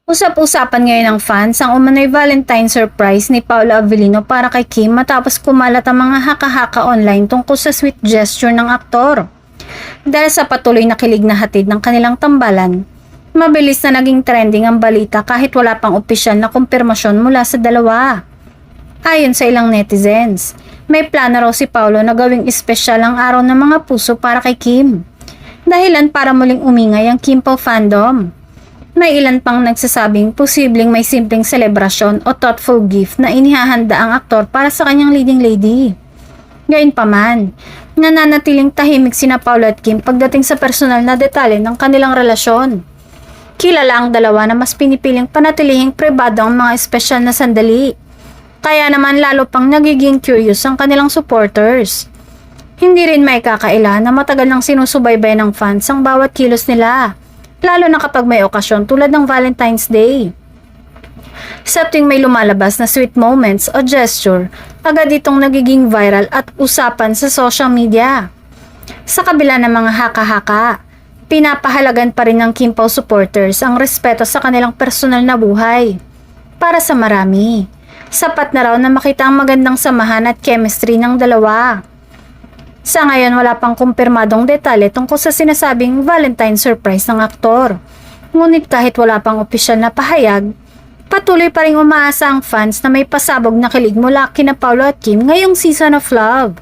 Usap-usapan ngayon ng fans ang umano'y Valentine surprise ni Paolo Avellino para kay Kim matapos kumalat ang mga haka-haka online tungkol sa sweet gesture ng aktor. Dahil sa patuloy na kilig na hatid ng kanilang tambalan, mabilis na naging trending ang balita kahit wala pang opisyal na kumpirmasyon mula sa dalawa. Ayon sa ilang netizens, may plano raw si Paolo na gawing espesyal ang araw ng mga puso para kay Kim. Dahilan para muling umingay ang Kim Pao fandom. May ilan pang nagsasabing posibleng may simpleng selebrasyon o thoughtful gift na inihahanda ang aktor para sa kanyang leading lady. Gayunpaman, nananatiling tahimik sina Paolo at Kim pagdating sa personal na detalye ng kanilang relasyon. Kilala ang dalawa na mas pinipiling panatilihing pribado ang mga espesyal na sandali. Kaya naman lalo pang nagiging curious ang kanilang supporters. Hindi rin may kakaila na matagal nang sinusubaybay ng fans ang bawat kilos nila. Lalo na kapag may okasyon tulad ng Valentine's Day. Sa tuwing may lumalabas na sweet moments o gesture, agad itong nagiging viral at usapan sa social media. Sa kabila ng mga haka-haka, pinapahalagan pa rin ng Kim Pao supporters ang respeto sa kanilang personal na buhay. Para sa marami, sapat na raw na makita ang magandang samahan at chemistry ng dalawa. Sa ngayon wala pang kumpirmadong detalye tungkol sa sinasabing Valentine surprise ng aktor. Ngunit kahit wala pang opisyal na pahayag, patuloy pa rin umaasa ang fans na may pasabog na kilig mula kina Paolo at Kim ngayong season of love.